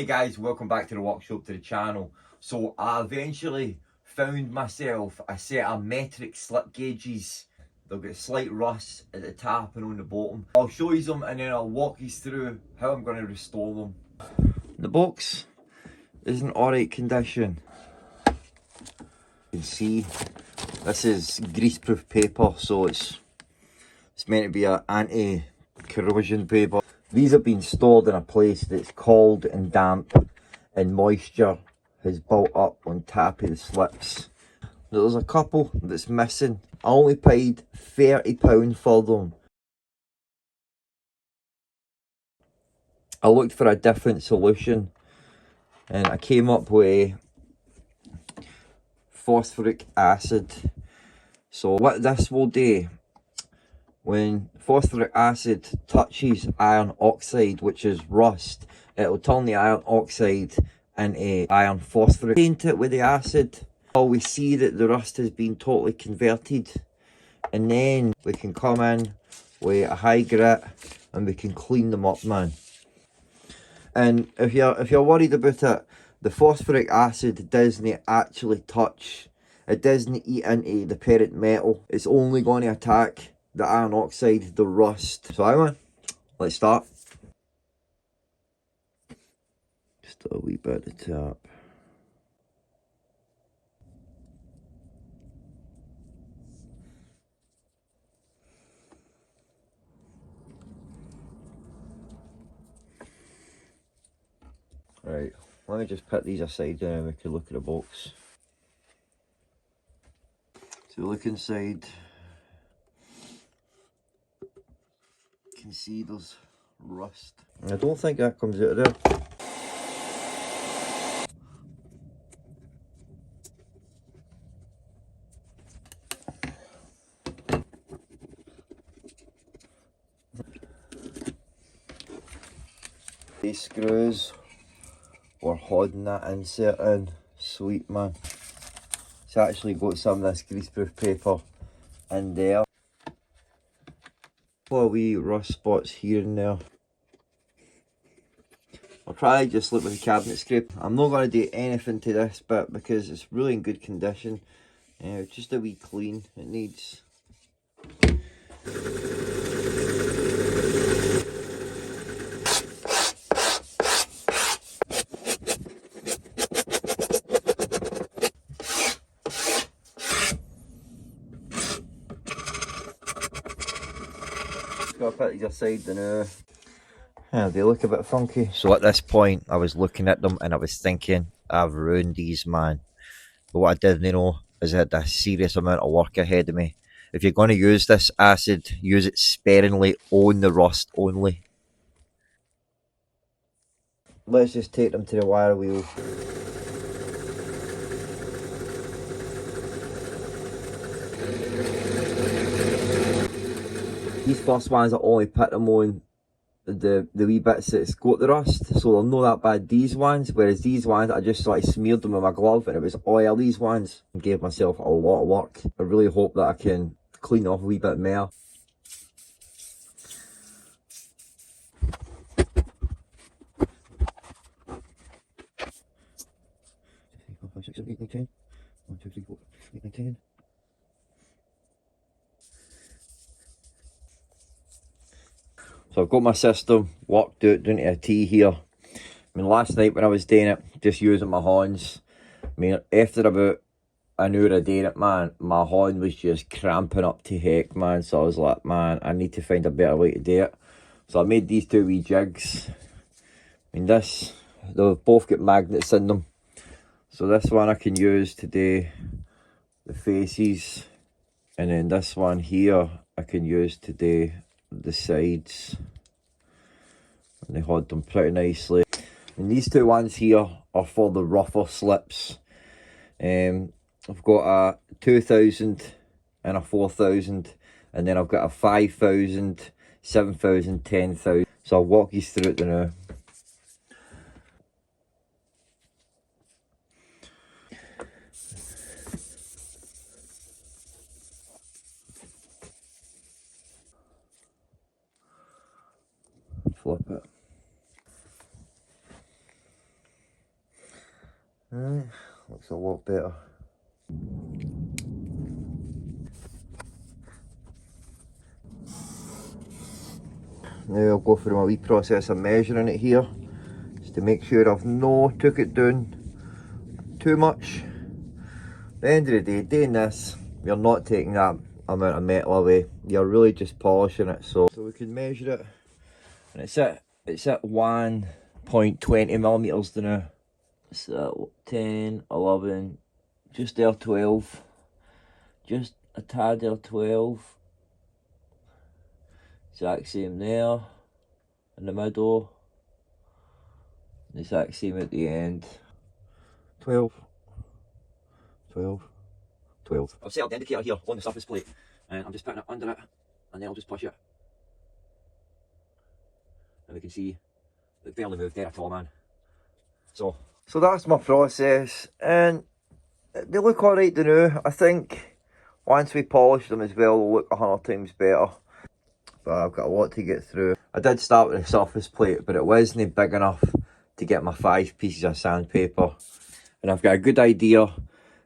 Hey guys, welcome back to the workshop, to the channel. So I eventually found myself a set of metric slip gauges. They've got slight rust at the top and on the bottom. I'll show you them and then I'll walk you through how I'm going to restore them. The box is in alright condition. You can see this is greaseproof paper, so it's meant to be an anti-corrosion paper. These have been stored in a place that's cold and damp, and moisture has built up on top of the slips. There's a couple that's missing. I only paid £30 for them. I looked for a different solution and I came up with phosphoric acid. So what this will do, when phosphoric acid touches iron oxide, which is rust, it'll turn the iron oxide into iron phosphorus. Paint it with the acid, we see that the rust has been totally converted, and then we can come in with a high grit and we can clean them up, man. And if you're worried about it, the phosphoric acid doesn't actually touch, it doesn't eat into the parent metal. It's only going to attack the iron oxide, the rust. So aye man, let's start. Just a wee bit of the top. Right, let me just put these aside now and we can look at the box. So look inside. You can see there's rust. I don't think that comes out of there. These screws were holding that insert in. Sweet man. It's actually got some of this greaseproof paper in there. A wee rust spots here and there. I'll try just look with the cabinet scrape. I'm not going to do anything to this bit because it's really in good condition. Just a wee clean it needs. Got to put these aside now. Yeah, they look a bit funky. So at this point, I was looking at them and I was thinking, I've ruined these, man. But what I didn't know is I had a serious amount of work ahead of me. If you're going to use this acid, use it sparingly on the rust only. Let's just take them to the wire wheel. These first ones I only put them on the wee bits that's got the rust, so they're not that bad, these ones, whereas these ones I just sort of smeared them with my glove and it was oil. These ones I gave myself a lot of work. I really hope that I can clean off a wee bit more. So I've got my system worked out down to a T here. I mean, last night when I was doing it, just using my hands, I mean, after about an hour of doing it, man, my hand was just cramping up to heck, man. So I was like, man, I need to find a better way to do it. So I made these two wee jigs. I mean, they've both got magnets in them. So this one I can use to do the faces. And then this one here I can use to do the sides. And they hold them pretty nicely. And these two ones here are for the rougher slips. I've got a 2000 and a 4000, and then I've got a 5000, 7000, 10,000. So I'll walk you through it now. Flip it. Right, looks a lot better. Now I'll go through my wee process of measuring it here, just to make sure I've no took it down too much. At the end of the day, doing this, you're not taking that amount of metal away, you're really just polishing it. So we can measure it, and it's at 1.20 millimeters now. So 10, 11, just there 12, just a tad there 12. Exact same there, in the middle, the exact same at the end. 12, 12, 12. I've set up the indicator here on the surface plate, and I'm just putting it under it, and then I'll just push it. And we can see it barely moved there at all, man. So that's my process, and they look alright now. I think once we polish them as well, they'll look 100 times better. But I've got a lot to get through. I did start with the surface plate, but it wasn't big enough to get my 5 pieces of sandpaper. And I've got a good idea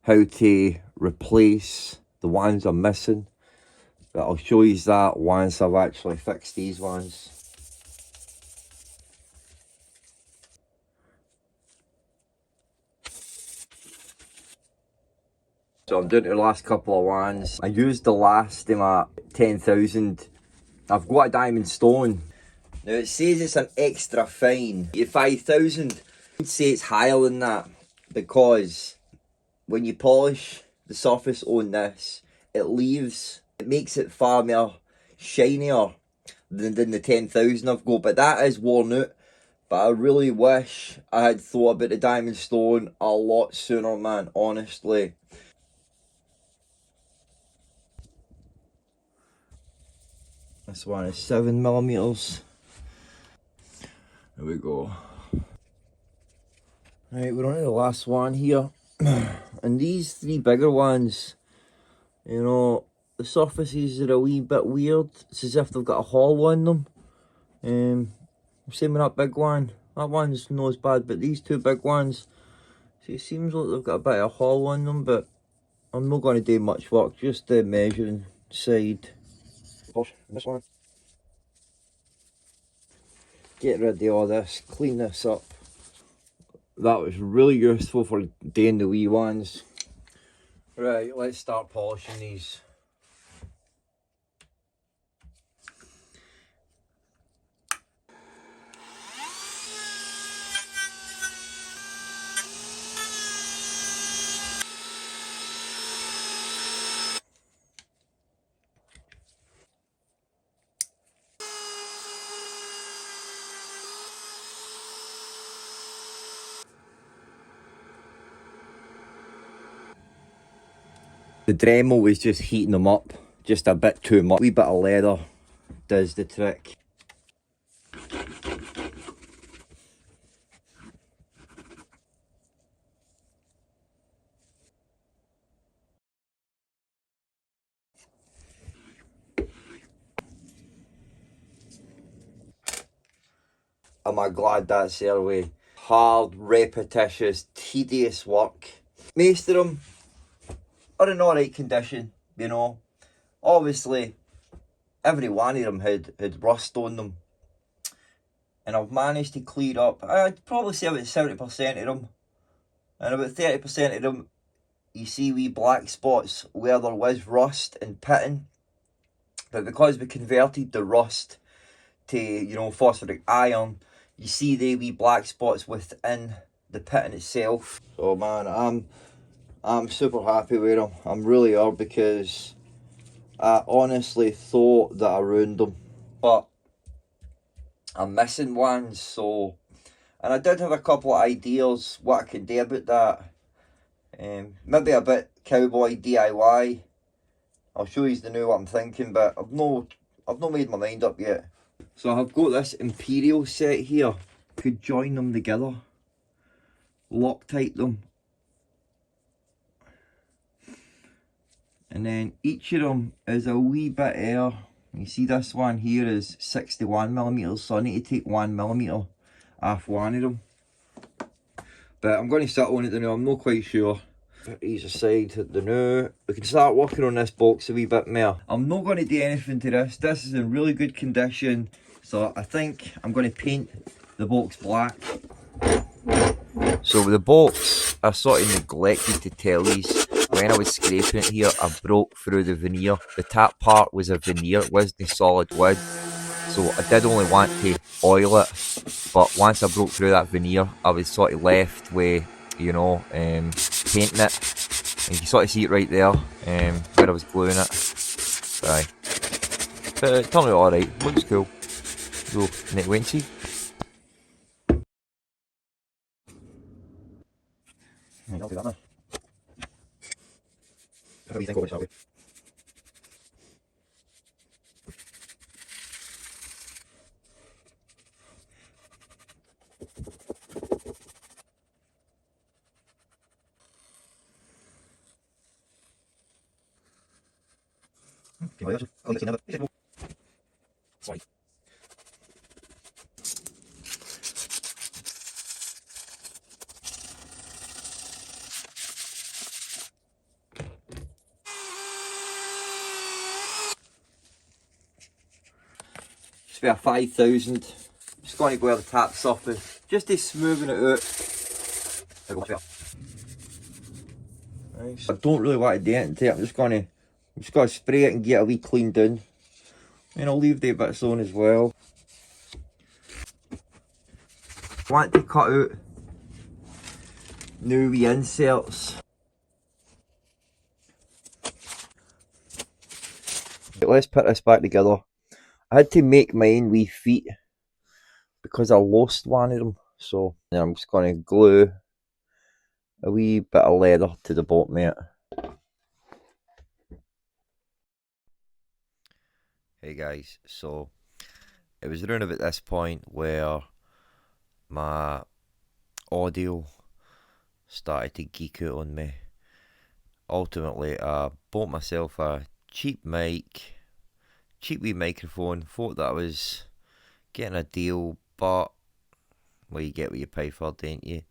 how to replace the ones I'm missing. But I'll show you that once I've actually fixed these ones. So I'm doing the last couple of ones. I used the last of my 10,000. I've got a diamond stone. Now it says it's an extra fine. Your 5,000, I'd say it's higher than that, because when you polish the surface on this, it makes it far more shinier than the 10,000 I've got. But that is worn out. But I really wish I had thought about the diamond stone a lot sooner, man, honestly. This one is 7 millimeters. There we go. Right, we're on to the last one here. And these 3 bigger ones, you know, the surfaces are a wee bit weird. It's as if they've got a hole in them. Same with that big one. That one's not as bad, but these 2 big ones, see, it seems like they've got a bit of a hole in them, but I'm not going to do much work, just the measuring side. This one. Get rid of all this, clean this up. That was really useful for doing the wee ones. Right, let's start polishing these. The Dremel was just heating them up, just a bit too much. A wee bit of leather does the trick. Am I glad that's their way? Hard, repetitious, tedious work. Most of them are in alright condition, you know. Obviously, every one of them had rust on them. And I've managed to clear up, I'd probably say about 70% of them. And about 30% of them, you see wee black spots where there was rust and pitting. But because we converted the rust to, you know, phosphoric iron, you see the wee black spots within the pitting itself. So man, I'm super happy with them. I'm really are, because I honestly thought that I ruined them. But I'm missing ones, so, and I did have a couple of ideas what I could do about that. Maybe a bit cowboy DIY. I'll show you the new what I'm thinking, but I've not made my mind up yet. So I've got this Imperial set here. Could join them together, Loctite them, and then each of them is a wee bit air. You see this one here is 61 millimeters, so I need to take 1 millimeter off one of them. But I'm going to sit on it now, I'm not quite sure. Ease aside the new. We can start working on this box a wee bit more. I'm not going to do anything to this. This is in really good condition. So I think I'm going to paint the box black. So with the box, I sort of neglected to tell you, when I was scraping it here, I broke through the veneer. The top part was a veneer, it wasn't solid wood. So I did only want to oil it, but once I broke through that veneer, I was sort of left with, you know, painting it. And you can sort of see it right there, where I was gluing it. Aye. But it turned out alright, looks cool. So, next Wednesday. I'll do that now. How do you think of it, shall we? Sorry. Just about 5,000. Just going to go where the tap surface, just to smoothen it out. Nice. I don't really want to do anything. I'm just going to spray it and get a wee clean down. And I'll leave the bits on as well. I want to cut out new wee inserts. Let's put this back together. I had to make mine wee feet because I lost one of them. So now I'm just going to glue a wee bit of leather to the bottom of it. Hey guys, so it was around about this point where my audio started to geek out on me. Ultimately, I bought myself a cheap wee microphone, thought that I was getting a deal, but well, you get what you pay for, don't you?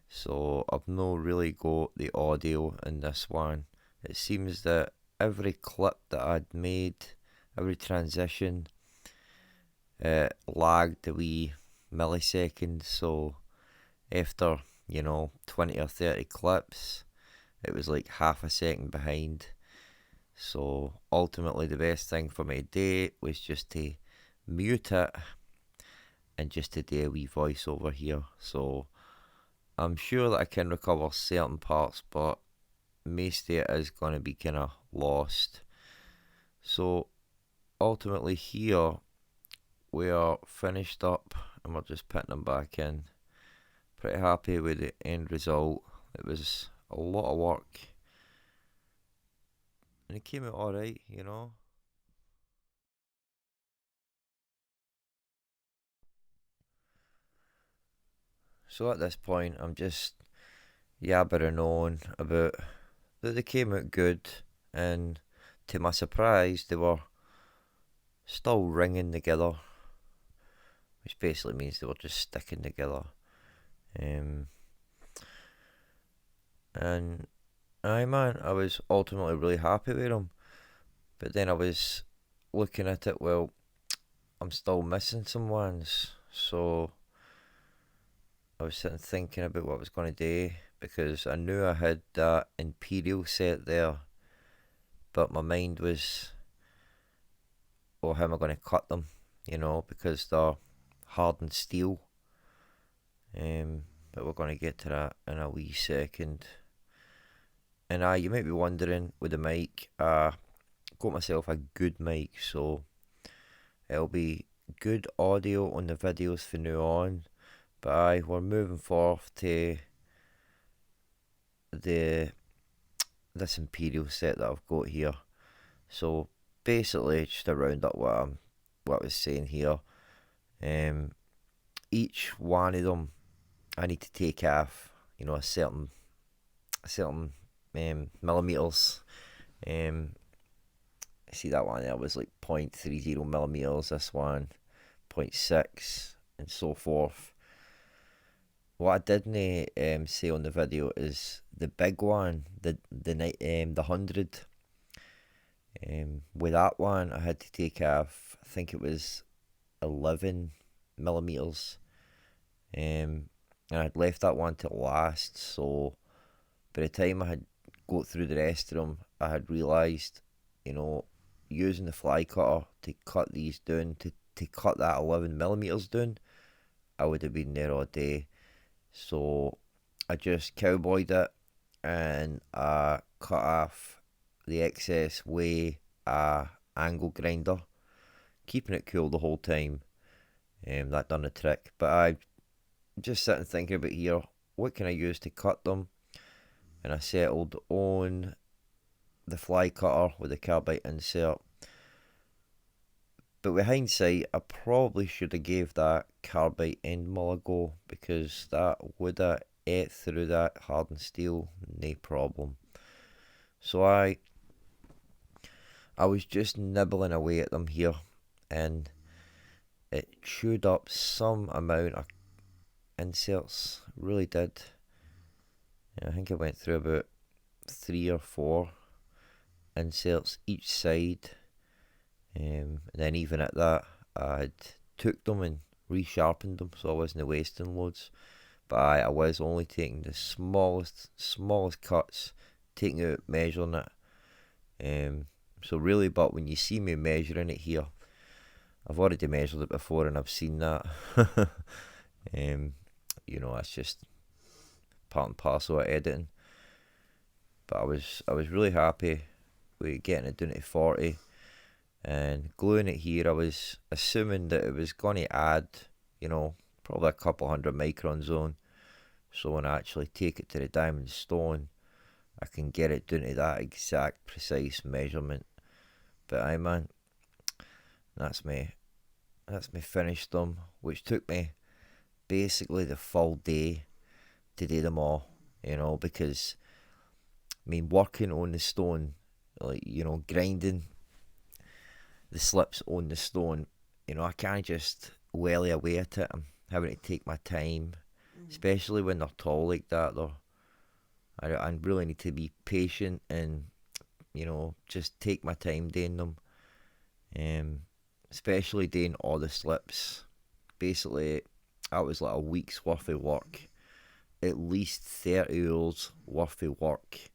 So I've not really got the audio in this one. It seems that every clip that I'd made, every transition, lagged a wee millisecond. So after, 20 or 30 clips, it was like half a second behind. So ultimately the best thing for me to do was just to mute it and just to do a wee voice over here. So I'm sure that I can recover certain parts, but most of it is going to be kind of lost. So ultimately here we are finished up and we're just putting them back in. Pretty happy with the end result. It was a lot of work and it came out alright, So at this point I'm just yabbering on about that they came out good, and to my surprise they were still ringing together, which basically means they were just sticking together. And aye man, I was ultimately really happy with them, but then I was looking at it, well, I'm still missing some ones, so I was sitting thinking about what I was going to do, because I knew I had that Imperial set there, but my mind was, well, how am I going to cut them, because they're hardened steel. But we're going to get to that in a wee second. And you might be wondering, with the mic, I got myself a good mic, so it'll be good audio on the videos from now on. But we're moving forward to this Imperial set that I've got here. So basically, just to round up what I was saying here, each one of them I need to take off, a certain millimeters. See, that one there was like 0.30 millimeters. This one 0.6, and so forth. what I didn't say on the video is the big one, the 100. With that one, I had to take off. I think it was 11 millimeters. And I'd left that one to last. So by the time I had got through the rest of them, I had realised, you know, using the fly cutter to cut these down, to cut that 11 millimeters down, I would have been there all day. So I just cowboyed it and I cut off the excess way angle grinder, keeping it cool the whole time. That done the trick. But I just sitting thinking about here, what can I use to cut them? And I settled on the fly cutter with the carbide insert. But with hindsight, I probably should have gave that carbide end mill a go, because that would have ate through that hardened steel, no problem. So I was just nibbling away at them here, and it chewed up some amount of inserts, really did. I think I went through about 3 or 4 inserts each side. And then even at that, I had took them and resharpened them, so I wasn't wasting loads. But I was only taking the smallest cuts, taking out, measuring it. So really, but when you see me measuring it here, I've already measured it before and I've seen that. That's just part and parcel of editing. But I was really happy with getting it down to 40. And gluing it here, I was assuming that it was going to add, probably a couple hundred microns on. So when I actually take it to the diamond stone, I can get it down to that exact precise measurement. But man, that's me finished them, which took me basically the full day to do them all, because working on the stone, grinding the slips on the stone, I can't just welly away at it. I'm having to take my time, especially when they're tall like that. I really need to be patient and, just take my time doing them. Especially doing all the slips. Basically, that was like a week's worth of work. At least 30 hours worth of work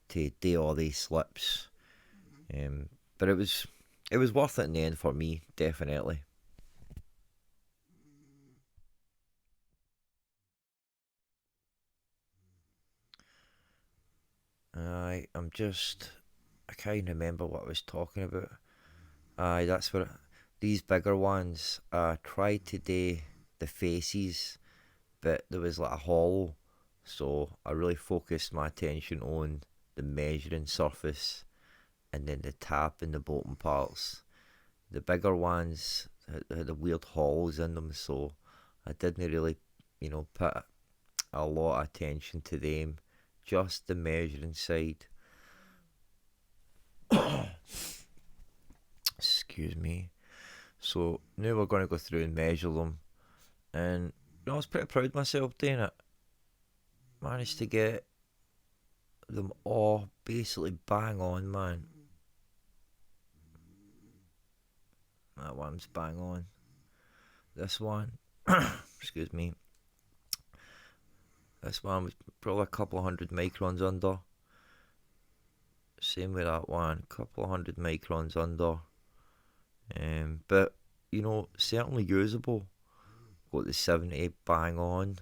to do all these slips. But it was worth it in the end for me, definitely. I can't remember what I was talking about. That's what these bigger ones. I tried to do the faces, but there was like a hollow, so I really focused my attention on the measuring surface and then the tap and the bottom parts. The bigger ones had the weird holes in them, so I didn't really, put a lot of attention to them. Just the measuring side. Excuse me. So now we're going to go through and measure them, and I was pretty proud of myself doing it. Managed to get them all basically bang on, man. That one's bang on. This one, excuse me. This one was probably a couple of hundred microns under. Same with that one, couple of hundred microns under. But certainly usable. Got the 70 bang on.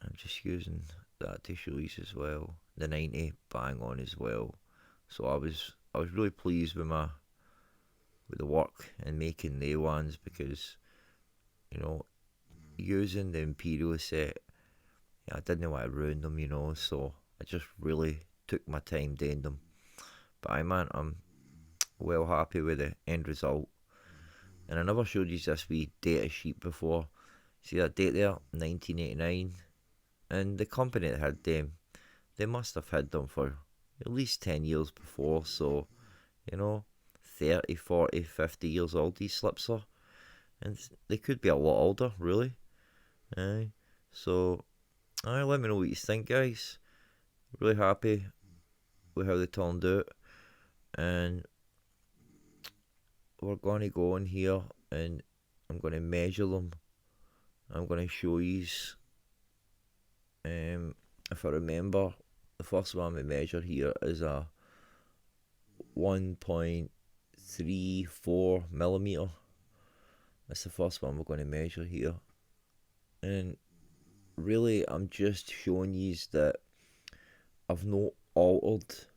I'm just using that to show you as well. The 90 bang on as well. So I was really pleased with the work and making the ones, because using the Imperial set, I didn't want to ruin them, so I just really took my time doing them. But I'm well happy with the end result. And I never showed you this wee data sheet before. See that date there, 1989, and the company that had them, they must have had them for at least 10 years before. So 30, 40, 50 years old these slips are, and they could be a lot older, really. Aye. So, aye, let me know what you think, guys. Really happy with how they turned out. And we're going to go in here and I'm going to measure them. I'm going to show you. If I remember, the first one we measure here is a 1.34 millimeter. That's the first one we're going to measure here. And really, I'm just showing you that I've not altered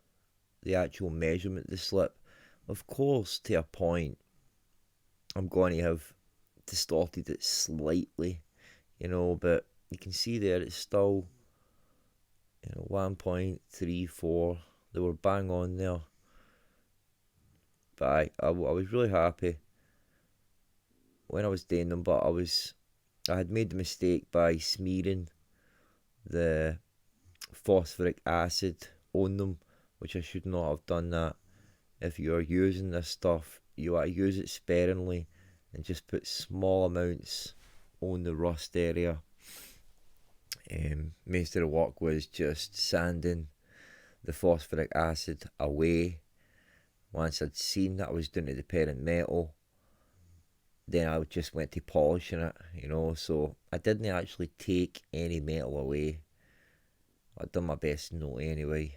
the actual measurement of the slip. Of course, to a point, I'm going to have distorted it slightly, but you can see there it's still 1.34. They were bang on there. But I was really happy when I was doing them, but I had made the mistake by smearing the phosphoric acid on them, which I should not have done that. If you're using this stuff, you want to use it sparingly and just put small amounts on the rust area. Most of the work was just sanding the phosphoric acid away. Once I'd seen that I was doing it to the parent metal, then I just went to polishing it, so I didn't actually take any metal away. I'd done my best not anyway.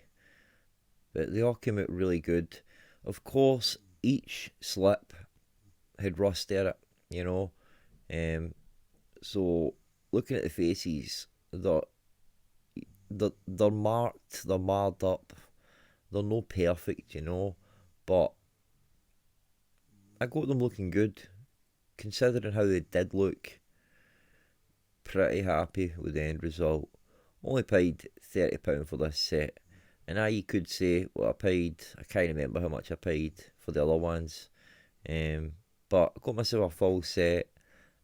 But they all came out really good. Of course, each slip had rust in it, so looking at the faces, they're marked, they're marred up, they're no perfect, but I got them looking good. Considering how they did look, pretty happy with the end result. Only paid £30 for this set. And now you could say, well, I can't remember how much I paid for the other ones. But I got myself a full set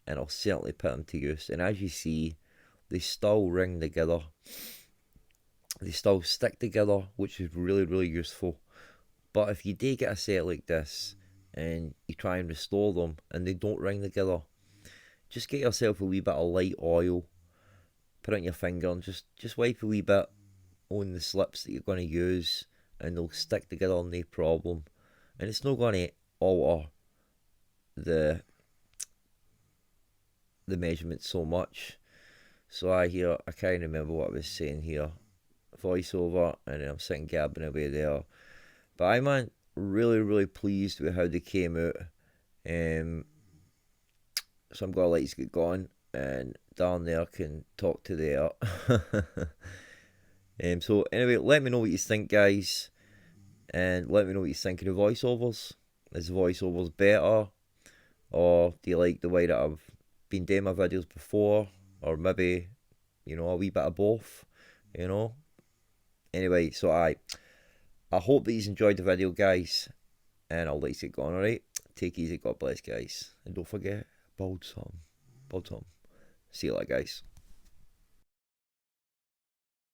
and I'll certainly put them to use. And as you see, they still ring together. They still stick together, which is really, really useful. But if you do get a set like this, and you try and restore them and they don't ring together, just get yourself a wee bit of light oil, put it on your finger and just wipe a wee bit on the slips that you're going to use and they'll stick together no problem. And it's not going to alter the measurement so much. So I can't remember what I was saying here, voiceover, and then I'm sitting gabbing away there. But I'm really, really pleased with how they came out. So I'm going to let you get going, and down there can talk to the art. So anyway, let me know what you think, guys, and let me know what you think of the voiceovers. Is the voiceovers better, or do you like the way that I've been doing my videos before, or maybe a wee bit of both? Anyway, so I hope that you enjoyed the video, guys, and I'll let you get going. Alright, take it easy, God bless, guys, and don't forget, build some. See you later, guys.